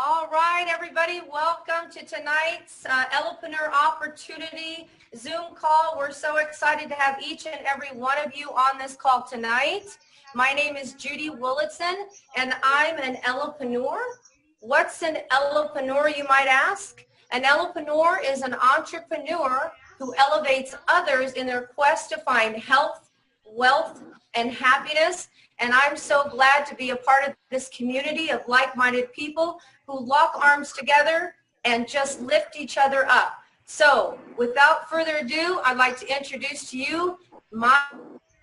All right, everybody, welcome to tonight's Elopreneur Opportunity Zoom call. We're so excited to have each and every one of you on this call tonight. My name is Judy Willitson, and I'm an Elopreneur. What's an Elopreneur, you might ask? An Elopreneur is an entrepreneur who elevates others in their quest to find health, wealth, and happiness. And I'm so glad to be a part of this community of like-minded people who lock arms together and just lift each other up. So without further ado, I'd like to introduce to you my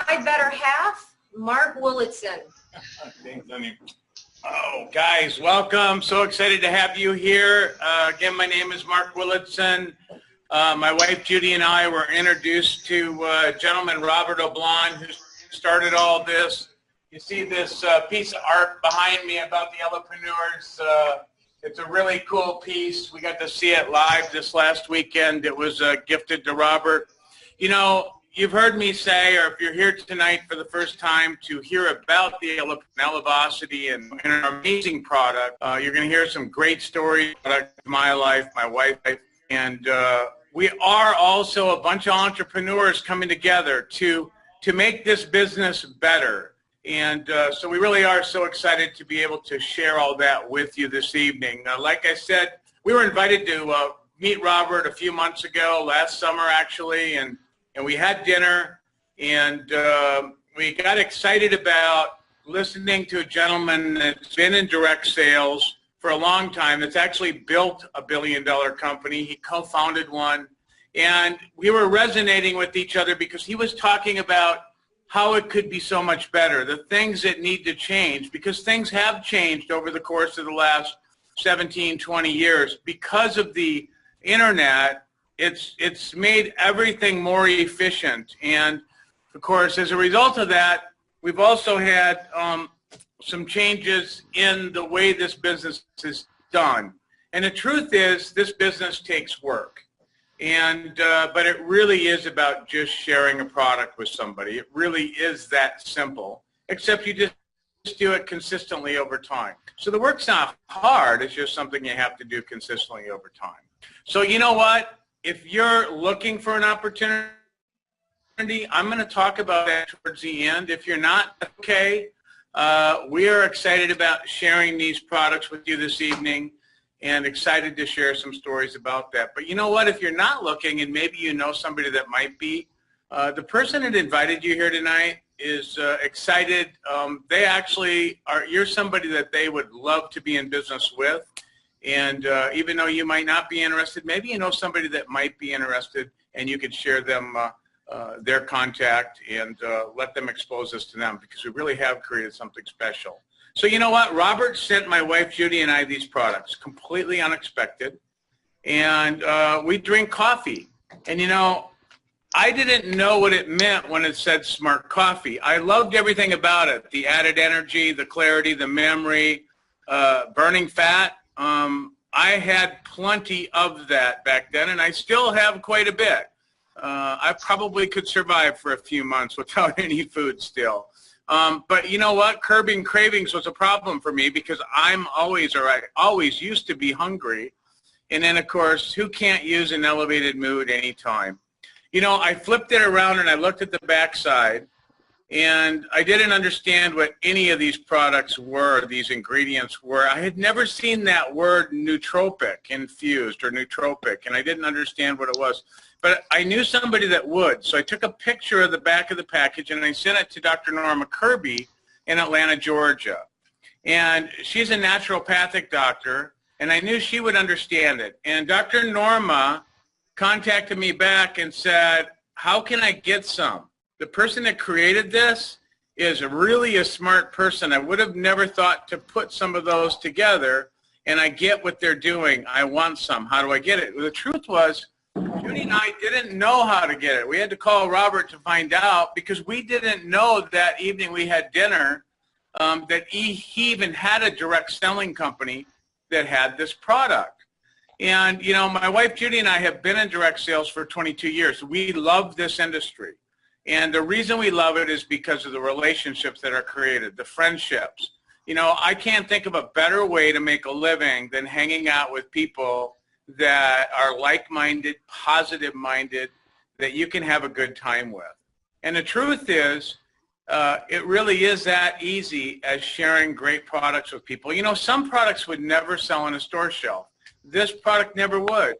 better half, Mark Willitson. Thanks, honey. Oh, guys, welcome. So excited to have you here. Again, my name is Mark Willitson. My wife Judy and I were introduced to gentleman Robert Oblon, who started all this. You see this piece of art behind me about the Elopreneurs. It's a really cool piece. We got to see it live this last weekend. It was gifted to Robert. You know, you've heard me say, or if you're here tonight for the first time to hear about the Elevocity and an amazing product, you're going to hear some great stories about my life, my wife's life, and we are also a bunch of entrepreneurs coming together to make this business better. And so we really are so excited to be able to share all that with you this evening. Like I said, we were invited to meet Robert a few months ago, last summer actually, and we had dinner, and we got excited about listening to a gentleman that's been in direct sales for a long time, that's actually built a billion-dollar company. He co-founded one, and we were resonating with each other because he was talking about how it could be so much better, the things that need to change, because things have changed over the course of the last 17, 20 years. Because of the internet, it's made everything more efficient. And of course, as a result of that, we've also had some changes in the way this business is done. And the truth is, this business takes work. And but it really is about just sharing a product with somebody. It really is that simple, except you just do it consistently over time. So the work's not hard. It's just something you have to do consistently over time. So you know what? If you're looking for an opportunity, I'm going to talk about that towards the end. If you're not, okay. We are excited about sharing these products with you this evening, and excited to share some stories about that. But you know what? If you're not looking, and maybe you know somebody that might be, the person that invited you here tonight is excited. They actually are, you're somebody that they would love to be in business with. And even though you might not be interested, maybe you know somebody that might be interested, and you could share them their contact and let them expose us to them, because we really have created something special. So you know what? Robert sent my wife Judy and I these products, completely unexpected. And we drink coffee. And you know, I didn't know what it meant when it said smart coffee. I loved everything about it, the added energy, the clarity, the memory, burning fat. I had plenty of that back then, and I still have quite a bit. I probably could survive for a few months without any food still. But you know what? Curbing cravings was a problem for me, because I'm always, or I always used to be hungry. And then, of course, who can't use an elevated mood anytime? You know, I flipped it around and I looked at the backside, and I didn't understand what any of these products were, these ingredients were. I had never seen that word nootropic infused, or nootropic, and I didn't understand what it was. But I knew somebody that would, so I took a picture of the back of the package and I sent it to Dr. Norma Kirby in Atlanta, Georgia. And she's a naturopathic doctor, and I knew she would understand it. And Dr. Norma contacted me back and said, how can I get some? The person that created this is really a smart person. I would have never thought to put some of those together, and I get what they're doing. I want some. How do I get it? Well, the truth was, Judy and I didn't know how to get it. We had to call Robert to find out, because we didn't know that evening we had dinner that he even had a direct selling company that had this product. And, you know, my wife Judy and I have been in direct sales for 22 years. We love this industry. And the reason we love it is because of the relationships that are created, the friendships. You know, I can't think of a better way to make a living than hanging out with people that are like-minded, positive-minded, that you can have a good time with. And the truth is, it really is that easy as sharing great products with people. You know, some products would never sell on a store shelf. This product never would.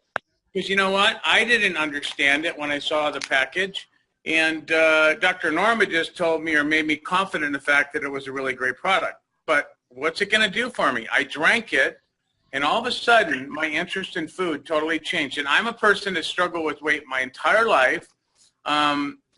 Because you know what? I didn't understand it when I saw the package. And Dr. Norma just told me or made me confident in the fact that it was a really great product. But what's it going to do for me? I drank it, and all of a sudden, my interest in food totally changed. And I'm a person that struggled with weight my entire life.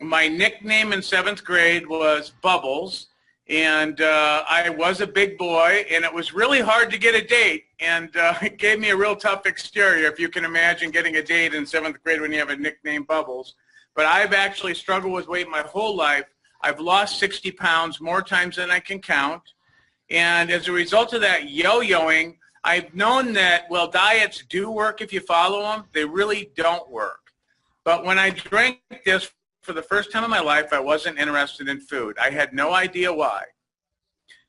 My nickname in 7th grade was Bubbles, and I was a big boy, and it was really hard to get a date, and it gave me a real tough exterior, if you can imagine getting a date in 7th grade when you have a nickname Bubbles. But I've actually struggled with weight my whole life. I've lost 60 pounds more times than I can count, and as a result of that yo-yoing, I've known that, well, diets do work if you follow them. They really don't work. But when I drank this for the first time in my life, I wasn't interested in food. I had no idea why.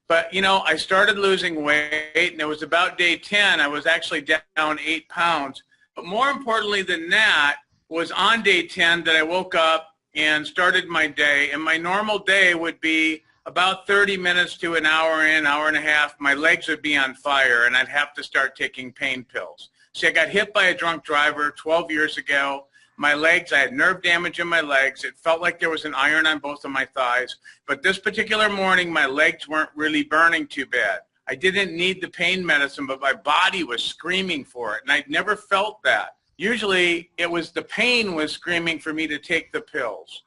But, you know, I started losing weight, and it was about day 10. I was actually down 8 pounds. But more importantly than that was on day 10 that I woke up and started my day. And my normal day would be about 30 minutes to an hour in, hour and a half. My legs would be on fire, and I'd have to start taking pain pills. See, I got hit by a drunk driver 12 years ago. My legs, I had nerve damage in my legs. It felt like there was an iron on both of my thighs. But this particular morning, my legs weren't really burning too bad. I didn't need the pain medicine, but my body was screaming for it, and I'd never felt that. Usually, it was the pain was screaming for me to take the pills.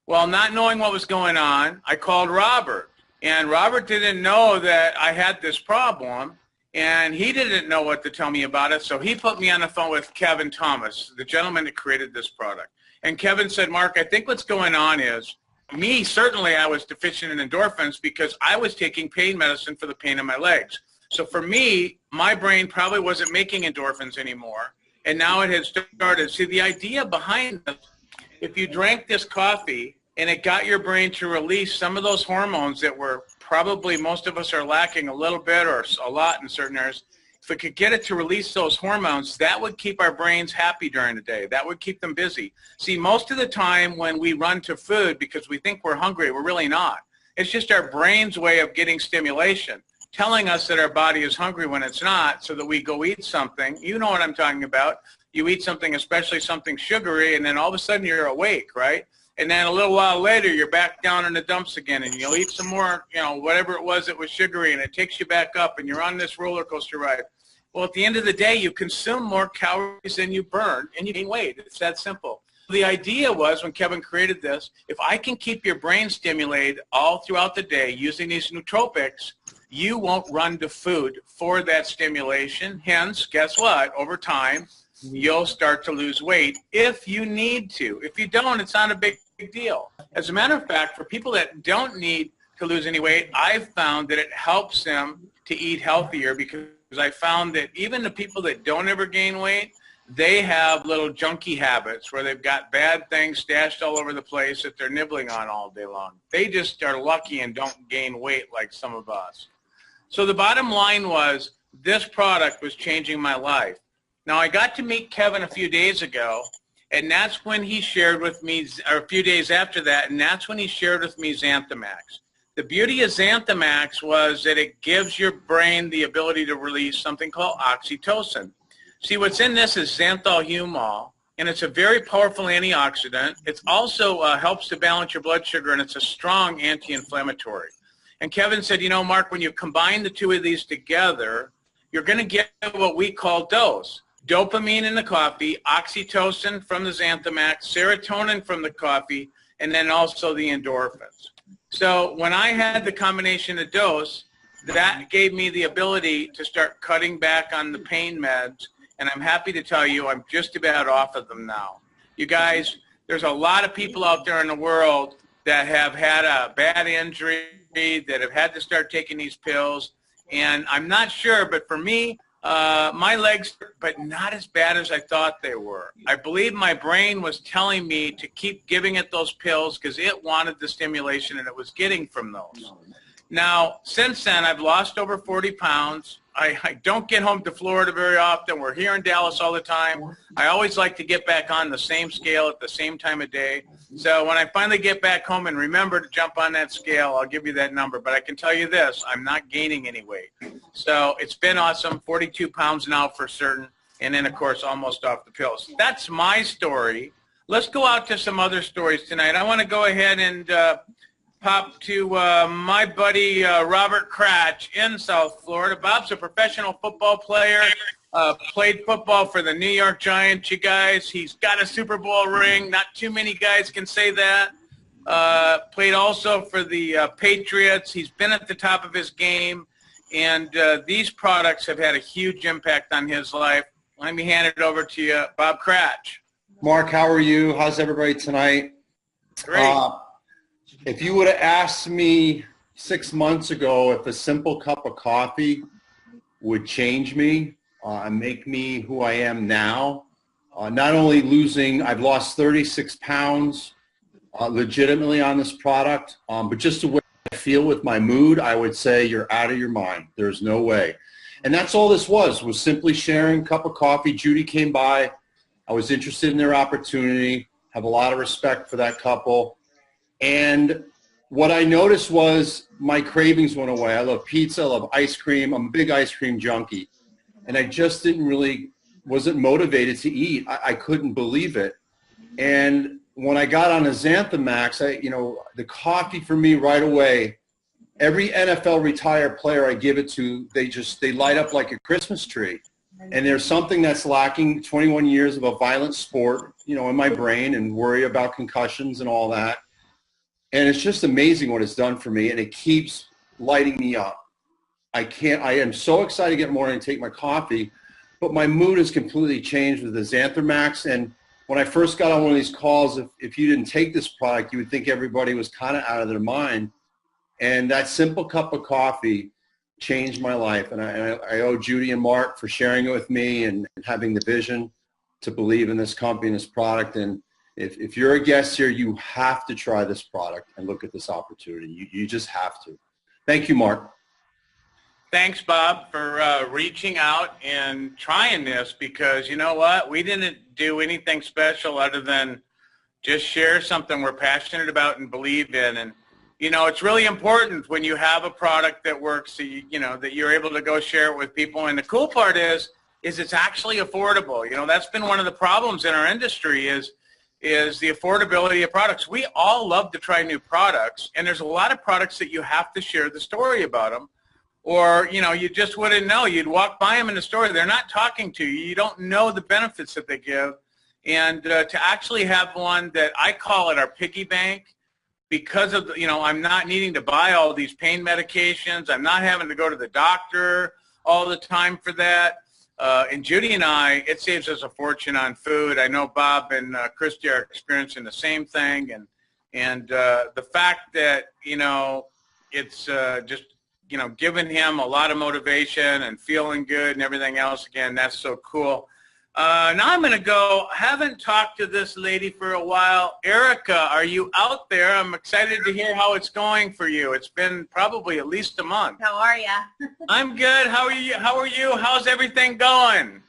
Well, not knowing what was going on, I called Robert. And Robert didn't know that I had this problem. And he didn't know what to tell me about it, so he put me on the phone with Kevin Thomas, the gentleman that created this product. And Kevin said, Mark, I think what's going on is, certainly I was deficient in endorphins because I was taking pain medicine for the pain in my legs. So for me, my brain probably wasn't making endorphins anymore, and now it had started. See, the idea behind this, if you drank this coffee and it got your brain to release some of those hormones that were probably most of us are lacking a little bit or a lot in certain areas. If we could get it to release those hormones, that would keep our brains happy during the day. That would keep them busy. See, most of the time when we run to food because we think we're hungry, we're really not. It's just our brain's way of getting stimulation, telling us that our body is hungry when it's not, so that we go eat something. You know what I'm talking about. You eat something, especially something sugary, and then all of a sudden you're awake, right? And then a little while later, you're back down in the dumps again, and you'll eat some more, you know, whatever it was that was sugary, and it takes you back up, and you're on this roller coaster ride. Well, at the end of the day, you consume more calories than you burn, and you gain weight. It's that simple. The idea was, when Kevin created this, if I can keep your brain stimulated all throughout the day using these nootropics, you won't run to food for that stimulation. Hence, guess what? Over time, you'll start to lose weight if you need to. If you don't, it's not a big deal. As a matter of fact, for people that don't need to lose any weight, I've found that it helps them to eat healthier, because I found that even the people that don't ever gain weight, they have little junky habits where they've got bad things stashed all over the place that they're nibbling on all day long. They just are lucky and don't gain weight like some of us. So the bottom line was, this product was changing my life. Now, I got to meet Kevin a few days ago, and that's when he shared with me, or a few days after that, and that's when he shared with me Xanthamax. The beauty of Xanthamax was that it gives your brain the ability to release something called oxytocin. See, what's in this is xanthol-humol, and it's a very powerful antioxidant. It also helps to balance your blood sugar, and it's a strong anti-inflammatory. And Kevin said, you know, Mark, when you combine the two of these together, you're going to get what we call dose. Dopamine in the coffee, oxytocin from the Xanthamax, serotonin from the coffee, and then also the endorphins. So when I had the combination of dose, that gave me the ability to start cutting back on the pain meds, and I'm happy to tell you I'm just about off of them now. You guys, there's a lot of people out there in the world that have had a bad injury, that have had to start taking these pills, and I'm not sure, but for me, my legs, but not as bad as I thought they were. I believe my brain was telling me to keep giving it those pills because it wanted the stimulation and it was getting from those. Now, since then, I've lost over 40 pounds. I don't get home to Florida very often. We're here in Dallas all the time. I always like to get back on the same scale at the same time of day. So when I finally get back home and remember to jump on that scale, I'll give you that number. But I can tell you this, I'm not gaining any weight. So it's been awesome, 42 pounds now for certain, and then, of course, almost off the pills. That's my story. Let's go out to some other stories tonight. I want to go ahead and pop to my buddy Robert Kratch in South Florida. Bob's a professional football player, played football for the New York Giants, you guys. He's got a Super Bowl ring. Not too many guys can say that. Played also for the Patriots. He's been at the top of his game, and these products have had a huge impact on his life. Let me hand it over to you, Bob Kratch. Mark, how are you? How's everybody tonight? Great. If you would have asked me 6 months ago if a simple cup of coffee would change me and make me who I am now, not only I've lost 36 pounds legitimately on this product, but just the way I feel with my mood, I would say you're out of your mind. There's no way. And that's all this was simply sharing a cup of coffee. Judy came by. I was interested in their opportunity, have a lot of respect for that couple. And what I noticed was my cravings went away. I love pizza, I love ice cream. I'm a big ice cream junkie. And I just wasn't motivated to eat. I couldn't believe it. And when I got on a Xanthamax, the coffee for me right away, every NFL retired player I give it to, they light up like a Christmas tree. And there's something that's lacking, 21 years of a violent sport, in my brain, and worry about concussions and all that. And it's just amazing what it's done for me, and it keeps lighting me up. I am so excited to get in the morning and take my coffee, but my mood has completely changed with the Xanthamax. And when I first got on one of these calls, if you didn't take this product, you would think everybody was kind of out of their mind. And that simple cup of coffee changed my life. And I owe Judy and Mark for sharing it with me and having the vision to believe in this company and this product. And if you're a guest here, you have to try this product and look at this opportunity. You just have to. Thank you, Mark. Thanks, Bob, for reaching out and trying this, because you know what? We didn't do anything special other than just share something we're passionate about and believe in. And, it's really important when you have a product that works, that you're able to go share it with people. And the cool part is it's actually affordable. That's been one of the problems in our industry is the affordability of products. We all love to try new products, and there's a lot of products that you have to share the story about them, or, you just wouldn't know. You'd walk by them in the store. They're not talking to you. You don't know the benefits that they give. And to actually have one that I call it our piggy bank, because of, I'm not needing to buy all these pain medications. I'm not having to go to the doctor all the time for that. And Judy and I, it saves us a fortune on food. I know Bob and Christy are experiencing the same thing. And the fact that, it's just, giving him a lot of motivation and feeling good and everything else, again, that's so cool. Now I'm going to go, haven't talked to this lady for a while. Erica, are you out there? I'm excited to hear how it's going for you. It's been probably at least a month. How are ya? I'm good. How are you? How's everything going?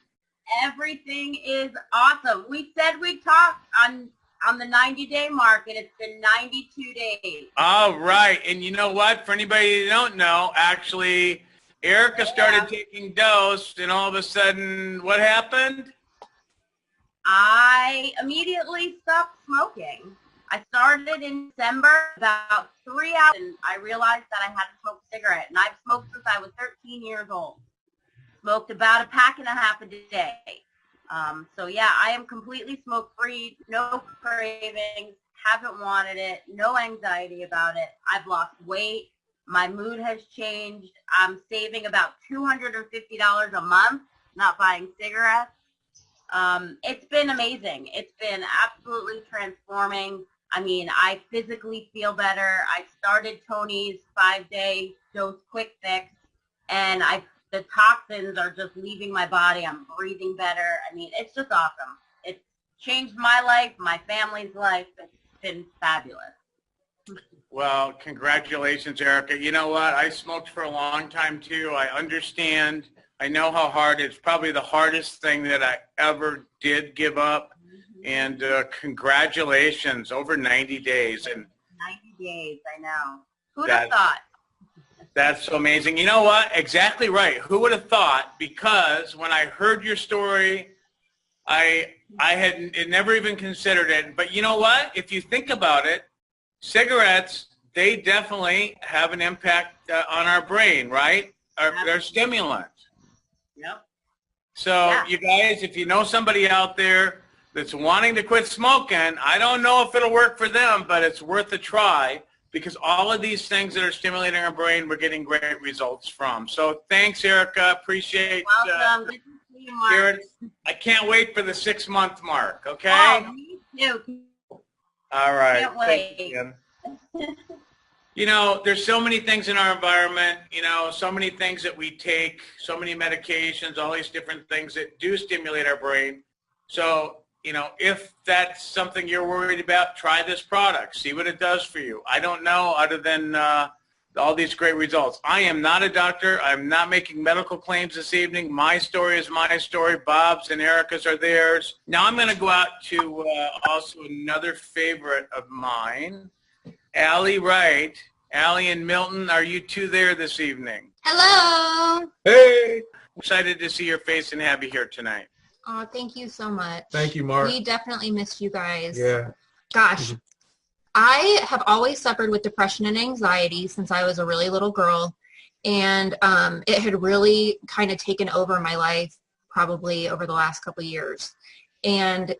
Everything is awesome. We said we'd talk on the 90-day mark, and it's been 92 days. All right. And you know what? For anybody who don't know, actually, Erica started taking dose, and all of a sudden, what happened? I immediately stopped smoking. I started in December, about 3 hours, and I realized that I had to smoke a cigarette. And I've smoked since I was 13 years old. Smoked about a pack and a half a day. So yeah, I am completely smoke-free, no cravings, haven't wanted it, no anxiety about it. I've lost weight. My mood has changed. I'm saving about $250 a month, not buying cigarettes. It's been amazing. It's been absolutely transforming. I mean, I physically feel better. I started Tony's 5-day dose quick fix, and the toxins are just leaving my body. I'm breathing better. I mean, it's just awesome. It's changed my life, my family's life. It's been fabulous. Well, congratulations, Erica. You know what? I smoked for a long time, too. I understand. I know how hard it's probably the hardest thing that I ever did give up. And congratulations, over 90 days. And 90 days, I know. Who'd have thought? That's so amazing. You know what? Exactly right. Who would have thought? Because when I heard your story, I had never even considered it. But you know what? If you think about it, cigarettes, they definitely have an impact on our brain, right? They're stimulants. Yep. So you guys, if you know somebody out there that's wanting to quit smoking, I don't know if it'll work for them, but it's worth a try, because all of these things that are stimulating our brain, we're getting great results from. So thanks, Erica. Appreciate Welcome. Good to see you, Mark. I can't wait for the 6-month mark, okay? Oh, me too. All right. Can't wait. Thanks again. You know, there's so many things in our environment, you know, so many things that we take, so many medications, all these different things that do stimulate our brain. So, you know, if that's something you're worried about, try this product. See what it does for you. I don't know, other than all these great results. I am not a doctor. I'm not making medical claims this evening. My story is my story. Bob's and Erica's are theirs. Now I'm going to go out to also another favorite of mine, Allie Wright. Allie and Milton, are you two there this evening? Hello. Hey. Excited to see your face and have you here tonight. Oh, thank you so much. Thank you, Mark. We definitely missed you guys. Yeah. Gosh, I have always suffered with depression and anxiety since I was a really little girl, and it had really kind of taken over my life probably over the last couple of years. And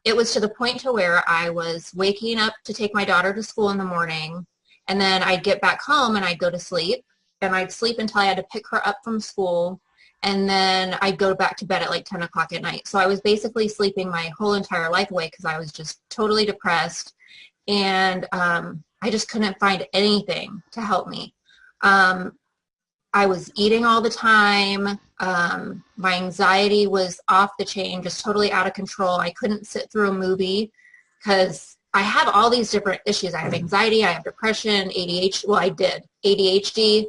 it was to the point to where I was waking up to take my daughter to school in the morning, and then I'd get back home and I'd go to sleep, and I'd sleep until I had to pick her up from school, and then I'd go back to bed at like 10 o'clock at night. So I was basically sleeping my whole entire life away because I was just totally depressed, and I just couldn't find anything to help me. I was eating all the time. My anxiety was off the chain, just totally out of control. I couldn't sit through a movie because I have all these different issues. I have anxiety, I have depression, ADHD. Well, I did ADHD.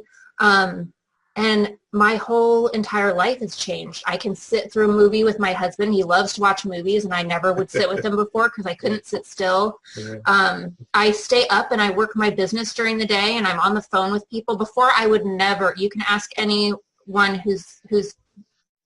And my whole entire life has changed. I can sit through a movie with my husband. He loves to watch movies, and I never would sit with him before because I couldn't sit still. I stay up and I work my business during the day, and I'm on the phone with people. Before, I would never. You can ask anyone who's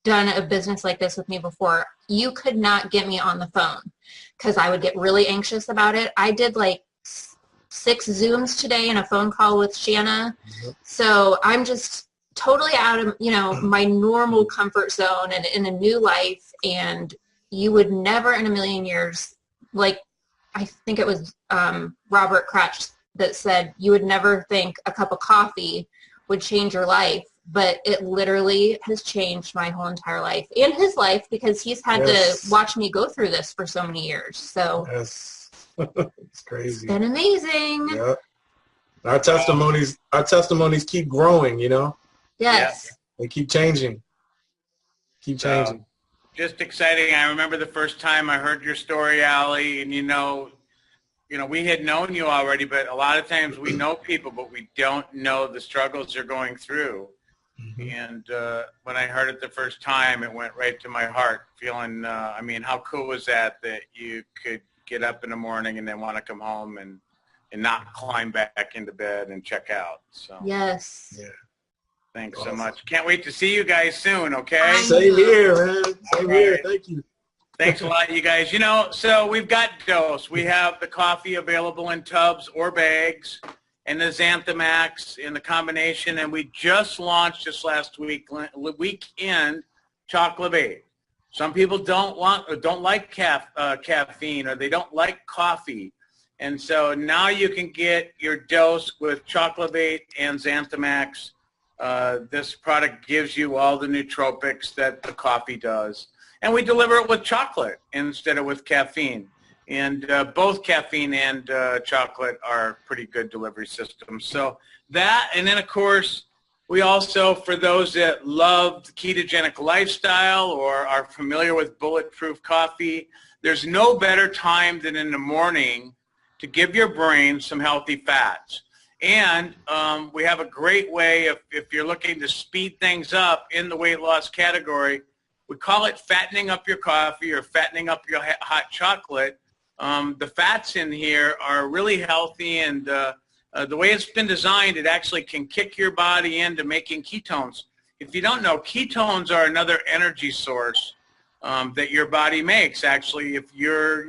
done a business like this with me before. You could not get me on the phone because I would get really anxious about it. I did like 6 Zooms today and a phone call with Shanna. So I'm just totally out of, you know, my normal comfort zone and in a new life. And you would never in a million years, like I think it was Robert Cratch that said, you would never think a cup of coffee would change your life. But it literally has changed my whole entire life and his life, because he's had to watch me go through this for so many years. So it's crazy. It's been amazing. Yep. Our testimonies keep growing, you know? Yes. They keep changing. Just exciting. I remember the first time I heard your story, Allie, and you know, we had known you already, but a lot of times we know people, but we don't know the struggles they're going through. And when I heard it the first time, it went right to my heart, feeling, I mean, how cool was that you could get up in the morning and then want to come home and not climb back into bed and check out. So Yes. Yeah. Thanks so much. Can't wait to see you guys soon, okay? Same here, man. Same here. Thank you. Thanks a lot, you guys. You know, so we've got dose. We have the coffee available in tubs or bags, and the Xanthamax in the combination, and we just launched this last weekend Chocolate Aid. Some people don't like caffeine, or they don't like coffee, and so now you can get your dose with Chocolate Aid and Xanthamax. This product gives you all the nootropics that the coffee does, and we deliver it with chocolate instead of with caffeine. And both caffeine and chocolate are pretty good delivery systems. So that, and then of course, we also, for those that love the ketogenic lifestyle or are familiar with bulletproof coffee, there's no better time than in the morning to give your brain some healthy fats. And we have a great way if you're looking to speed things up in the weight loss category. We call it fattening up your coffee or fattening up your hot chocolate. The fats in here are really healthy, and the way it's been designed, it actually can kick your body into making ketones. If you don't know, ketones are another energy source that your body makes. Actually, if you're,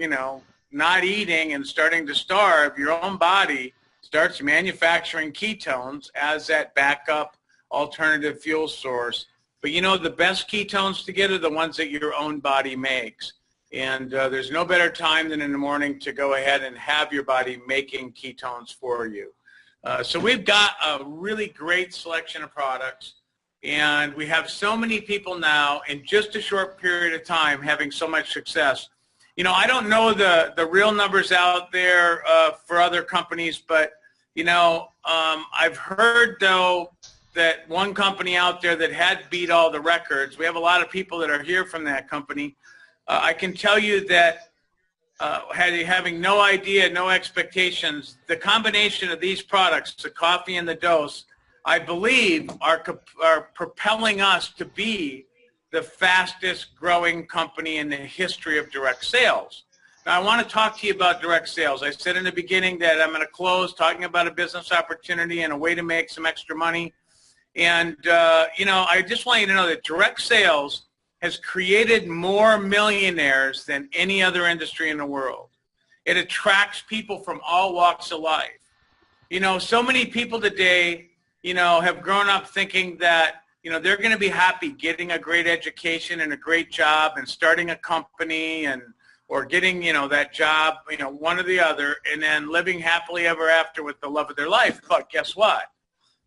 not eating and starting to starve, your own body starts manufacturing ketones as that backup alternative fuel source. But the best ketones to get are the ones that your own body makes. And there's no better time than in the morning to go ahead and have your body making ketones for you. So we've got a really great selection of products. And we have so many people now in just a short period of time having so much success. I don't know the real numbers out there for other companies, but, I've heard, though, that one company out there that had beat all the records, we have a lot of people that are here from that company. I can tell you that having no idea, no expectations, the combination of these products, the coffee and the dose, I believe are propelling us to be the fastest growing company in the history of direct sales. Now, I want to talk to you about direct sales. I said in the beginning that I'm going to close talking about a business opportunity and a way to make some extra money. And, I just want you to know that direct sales has created more millionaires than any other industry in the world. It attracts people from all walks of life. So many people today, have grown up thinking that, they're going to be happy getting a great education and a great job and starting a company or getting, that job, one or the other, and then living happily ever after with the love of their life. But guess what?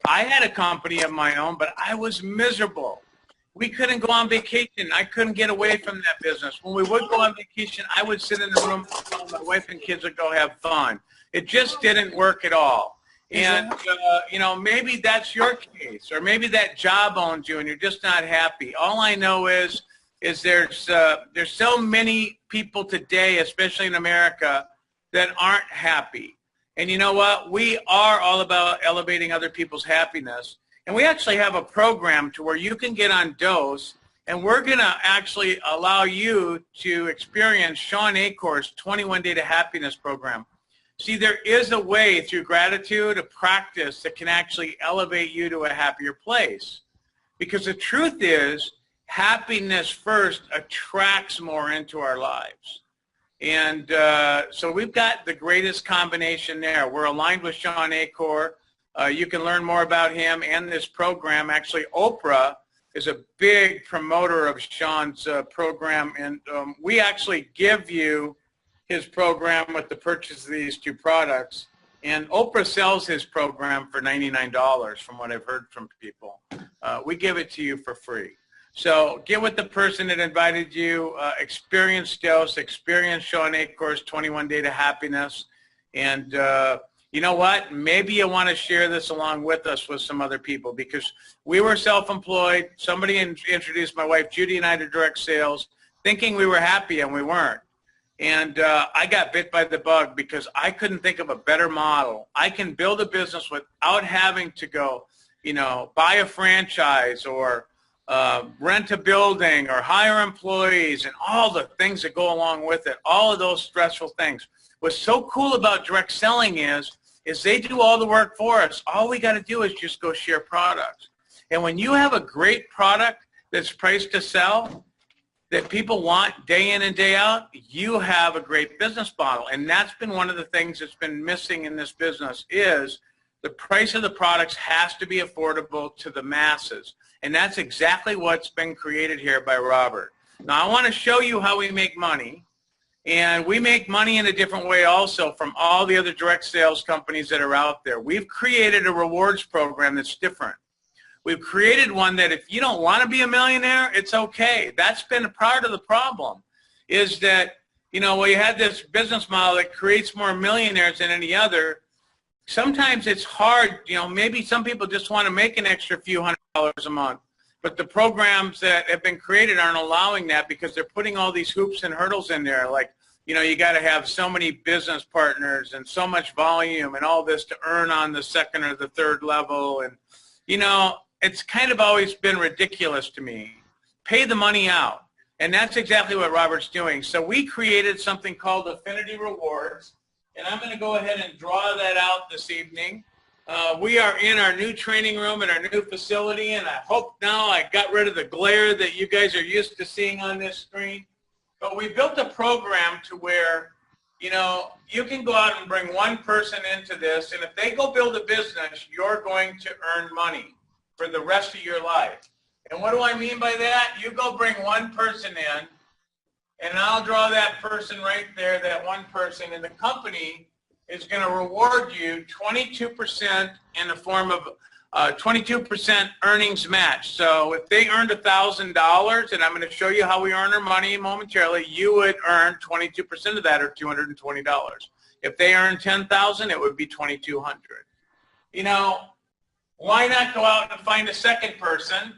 I had a company of my own, but I was miserable. We couldn't go on vacation. I couldn't get away from that business. When we would go on vacation, I would sit in the room, my wife and kids would go have fun. It just didn't work at all. And, maybe that's your case, or maybe that job owns you and you're just not happy. All I know is there's so many people today, especially in America, that aren't happy. And you know what? We are all about elevating other people's happiness. And we actually have a program to where you can get on dose, and we're going to actually allow you to experience Shawn Achor's 21 Day to Happiness program. See, there is a way through gratitude, a practice that can actually elevate you to a happier place. Because the truth is, happiness first attracts more into our lives. And so we've got the greatest combination there. We're aligned with Shawn Achor. You can learn more about him and this program. Actually, Oprah is a big promoter of Shawn's program, and we actually give you his program with the purchase of these two products. And Oprah sells his program for $99 from what I've heard from people. We give it to you for free. So get with the person that invited you, experience dose, experience Shawn Achor's 21 Day to Happiness. And you know what? Maybe you want to share this along with us with some other people, because we were self-employed. Somebody introduced my wife Judy and I to direct sales thinking we were happy, and we weren't. And I got bit by the bug because I couldn't think of a better model. I can build a business without having to go, buy a franchise or rent a building or hire employees and all the things that go along with it, all of those stressful things. What's so cool about direct selling is they do all the work for us. All we got to do is just go share products. And when you have a great product that's priced to sell, that people want day in and day out, you have a great business model. And that's been one of the things that's been missing in this business is the price of the products has to be affordable to the masses. And that's exactly what's been created here by Robert. Now, I want to show you how we make money. And we make money in a different way also from all the other direct sales companies that are out there. We've created a rewards program that's different. We've created one that if you don't want to be a millionaire, it's okay. That's been a part of the problem, is that, well, you had this business model that creates more millionaires than any other. Sometimes it's hard, maybe some people just want to make an extra few $100s a month. But the programs that have been created aren't allowing that because they're putting all these hoops and hurdles in there, like you know, you got to have so many business partners and so much volume and all this to earn on the second or the third level. And, you know, it's kind of always been ridiculous to me. Pay the money out. And that's exactly what Robert's doing. So we created something called Affinity Rewards. And I'm going to go ahead and draw that out this evening. We are in our new training room in our new facility, and I hope now I got rid of the glare that you guys are used to seeing on this screen. But we built a program to where, you know, you can go out and bring one person into this, and if they go build a business, you're going to earn money for the rest of your life. And what do I mean by that? You go bring one person in, and I'll draw that person right there, that one person, and the company is going to reward you 22% in the form of 22% earnings match. So if they earned $1,000, and I'm going to show you how we earn our money momentarily, you would earn 22% of that, or $220. If they earn $10,000, it would be $2,200. You know, why not go out and find a second person?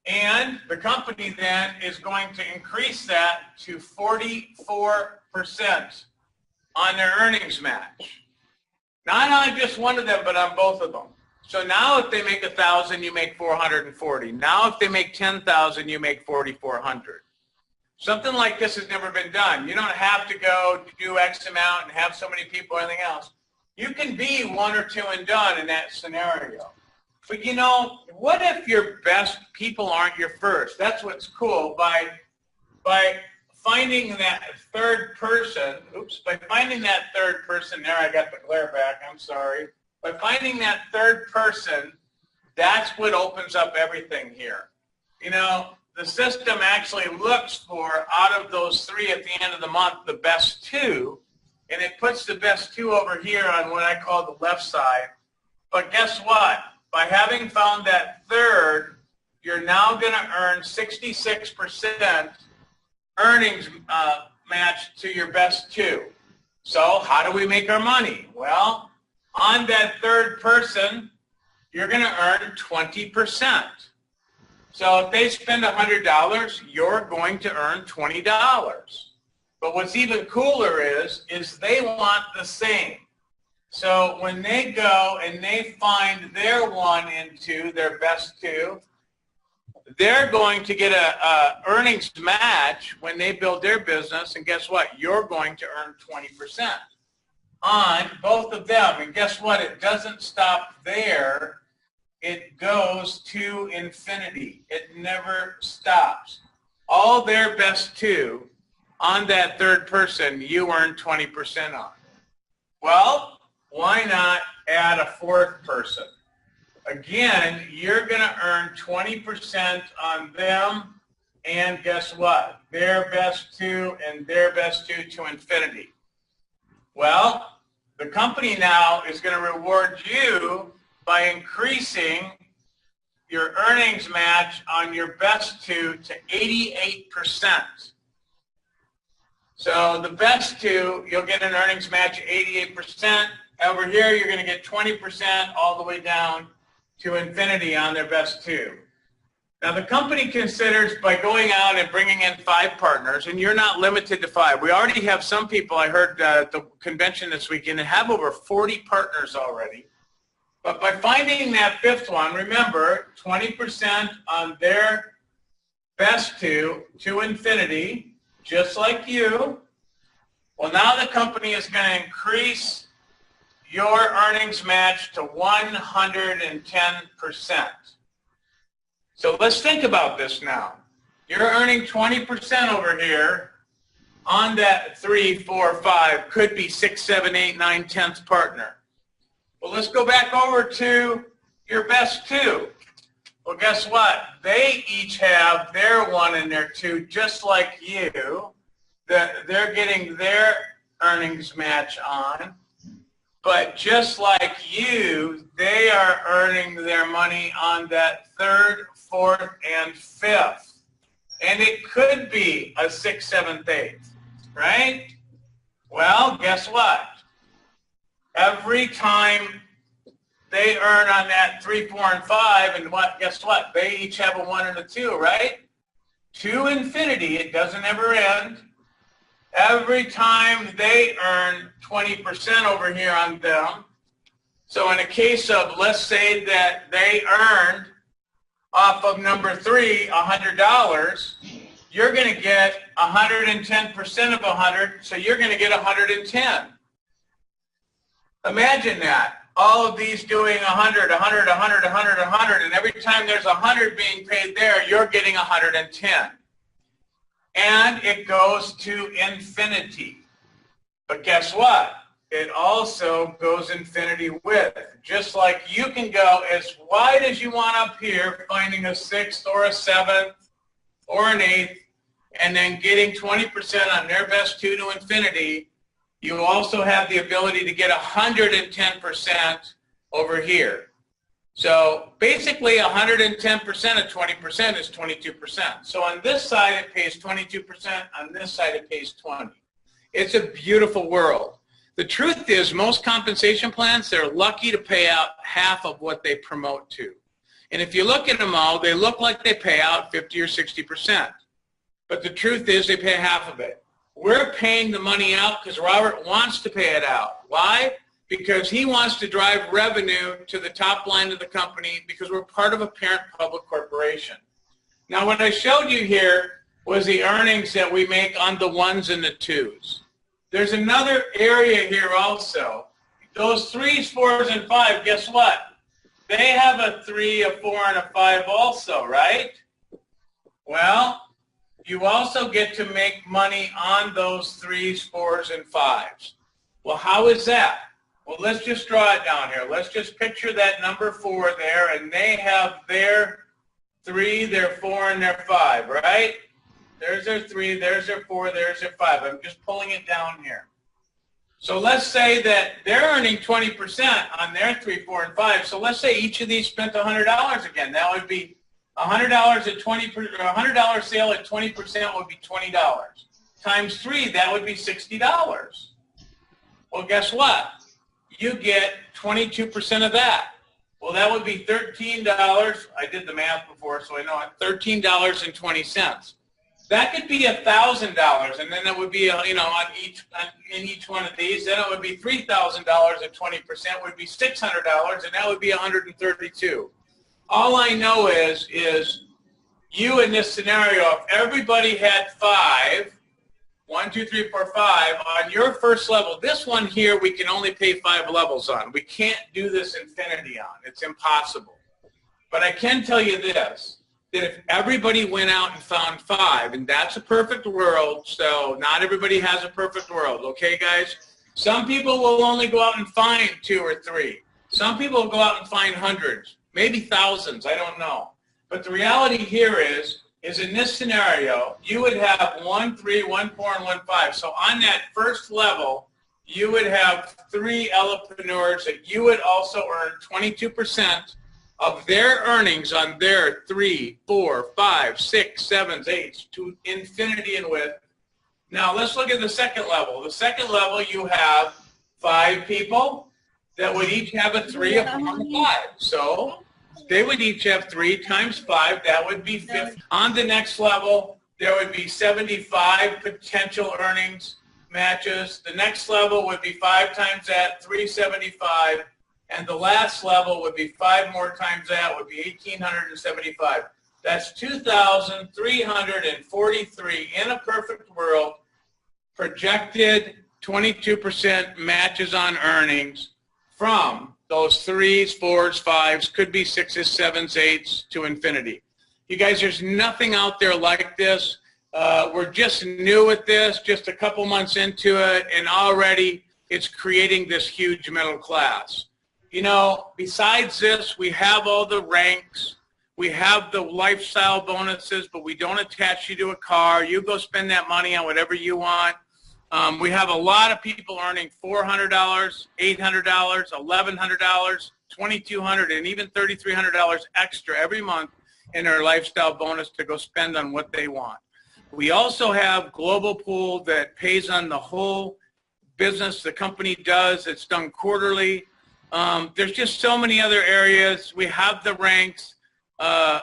And the company then is going to increase that to 44% on their earnings match. Not on just one of them, but on both of them. So now if they make 1,000, you make 440. Now if they make 10,000, you make 4,400. Something like this has never been done. You don't have to go do X amount and have so many people or anything else. You can be one or two and done in that scenario. But you know, what if your best people aren't your first? That's what's cool. By finding that third person, by finding that third person there, I got the glare back, I'm sorry. By finding that third person, that's what opens up everything here. You know, the system actually looks for, out of those three at the end of the month, the best two, and it puts the best two over here on what I call the left side. But guess what? By having found that third, you're now going to earn 66% earnings match to your best two. So how do we make our money? Well, on that third person, you're going to earn 20%. So if they spend $100, you're going to earn $20. But what's even cooler is they want the same. So when they go and they find their one and two, their best two, they're going to get a earnings match when they build their business, and guess what? You're going to earn 20% on both of them. And guess what? It doesn't stop there. It goes to infinity. It never stops. All their best two on that third person, you earn 20% on. Well, why not add a fourth person? Again, you're going to earn 20% on them, and guess what? Their best two and their best two to infinity. Well, the company now is going to reward you by increasing your earnings match on your best two to 88%. So the best two, you'll get an earnings match of 88%. Over here, you're going to get 20% all the way down to infinity on their best two. Now the company considers, by going out and bringing in 5 partners, and you're not limited to 5. We already have some people, I heard at the convention this weekend, that have over 40 partners already. But by finding that 5th one, remember, 20% on their best two to infinity, just like you. Well, now the company is going to increase your earnings match to 110%. So let's think about this now. You're earning 20% over here on that 3, 4, 5, could be 6, 7, 8, 9, 10th partner. Well, let's go back over to your best two. Well, guess what? They each have their 1 and their 2, just like you. They're getting their earnings match on. But just like you, they are earning their money on that 3rd, 4th, and 5th. And it could be a 6th, 7th, 8th, right? Well, guess what? Every time they earn on that 3, 4, and 5, and guess what? They each have a 1 and a 2, right? To infinity, it doesn't ever end. every time they earn 20% over here on them. So in a case of, let's say that they earned off of number 3, $100, you're going to get 110% of 100, so you're going to get 110. Imagine that. All of these doing 100, 100, 100, 100, 100, and every time there's 100 being paid there, you're getting 110. And it goes to infinity. But guess what? It also goes infinity width. Just like you can go as wide as you want up here, finding a 6th or a 7th or an 8th, and then getting 20% on their best 2 to infinity. You also have the ability to get 110% over here. So basically 110% of 20% is 22%. So on this side it pays 22%, on this side it pays 20. It's a beautiful world. The truth is most compensation plans, they're lucky to pay out half of what they promote to. And if you look at them all, they look like they pay out 50 or 60%. But the truth is they pay half of it. We're paying the money out because Robert wants to pay it out. Why? Because he wants to drive revenue to the top line of the company because we're part of a parent public corporation. Now what I showed you here was the earnings that we make on the 1s and the 2s. There's another area here also. Those 3s, 4s, and 5, guess what? They have a 3, a 4, and a 5 also, right? Well, you also get to make money on those 3s, 4s, and 5s. Well, how is that? Well, let's just draw it down here. Let's just picture that number 4 there, and they have their 3, their 4, and their 5, right? There's their 3, there's their 4, there's their 5. I'm just pulling it down here. So let's say that they're earning 20% on their 3, 4, and 5. So let's say each of these spent $100 again. That would be $100 at 20%, or $100 sale at 20% would be $20. Times 3, that would be $60. Well, guess what? You get 22% of that. Well, that would be $13. I did the math before, so I know it. $13.20. That could be $1,000, and then it would be, in each one of these. Then it would be $3,000 at 20% would be $600, and that would be $132. All I know is you in this scenario, if everybody had 5, 1, 2, 3, 4, 5 on your first level, this one here we can only pay 5 levels on. We can't do this infinity on. It's impossible. But I can tell you this, that if everybody went out and found 5, and that's a perfect world, so not everybody has a perfect world, okay, guys? Some people will only go out and find 2 or 3. Some people will go out and find hundreds, maybe thousands, I don't know. But the reality here is in this scenario, you would have 1, 3, 1, 4, and 1, 5. So on that first level, you would have 3 elopreneurs that you would also earn 22% of their earnings on their 3, 4, 5, 6, 7, 8 to infinity and width. Now let's look at the second level. The second level, you have 5 people that would each have a 3, a 4, and a 5. So they would each have 3 times 5. That would be 50. On the next level, there would be 75 potential earnings matches. The next level would be 5 times that, 375. And the last level would be 5 more times that, would be 1,875. That's 2,343 in a perfect world, projected 22% matches on earnings from those 3s, 4s, 5s, could be 6s, 7s, 8s to infinity. You guys, there's nothing out there like this. We're just new at this, just a couple months into it, and already it's creating this huge middle class. Besides this, we have all the ranks. We have the lifestyle bonuses, but we don't attach you to a car. You go spend that money on whatever you want. We have a lot of people earning $400, $800, $1,100, $2,200, and even $3,300 extra every month in their lifestyle bonus to go spend on what they want. We also have Global Pool that pays on the whole business the company does. It's done quarterly. There's just so many other areas. We have the ranks.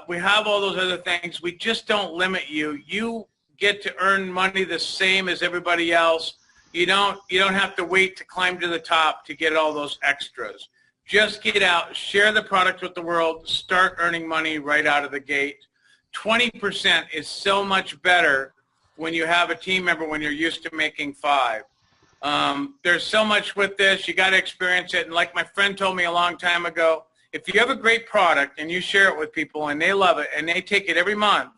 We have all those other things. We just don't limit you. You get to earn money the same as everybody else. You don't have to wait to climb to the top to get all those extras. Just get out, share the product with the world, start earning money right out of the gate. 20% is so much better when you have a team member when you're used to making 5. There's so much with this. You got to experience it. And like my friend told me a long time ago, if you have a great product and you share it with people and they love it and they take it every month,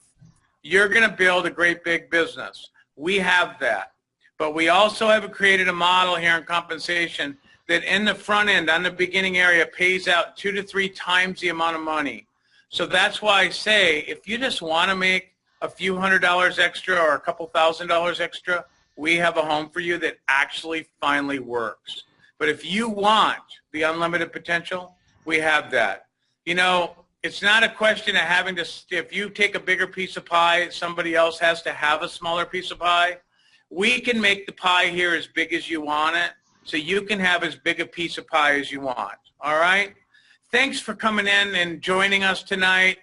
you're going to build a great big business. We have that. But we also have created a model here in compensation that in the front end, on the beginning area, pays out 2 to 3 times the amount of money. So that's why I say, if you just want to make a few $100s extra or a couple $1,000s extra, we have a home for you that actually finally works. But if you want the unlimited potential, we have that. You know, it's not a question of having to, if you take a bigger piece of pie, somebody else has to have a smaller piece of pie. We can make the pie here as big as you want it, so you can have as big a piece of pie as you want. All right? Thanks for coming in and joining us tonight.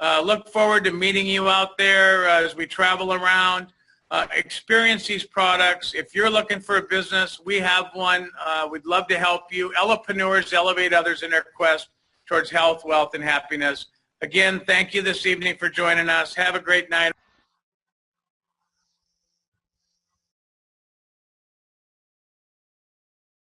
Look forward to meeting you out there as we travel around. Experience these products. If you're looking for a business, we have one. We'd love to help you. Elopreneurs elevate others in their quest towards health, wealth, and happiness. Again, thank you this evening for joining us. Have a great night.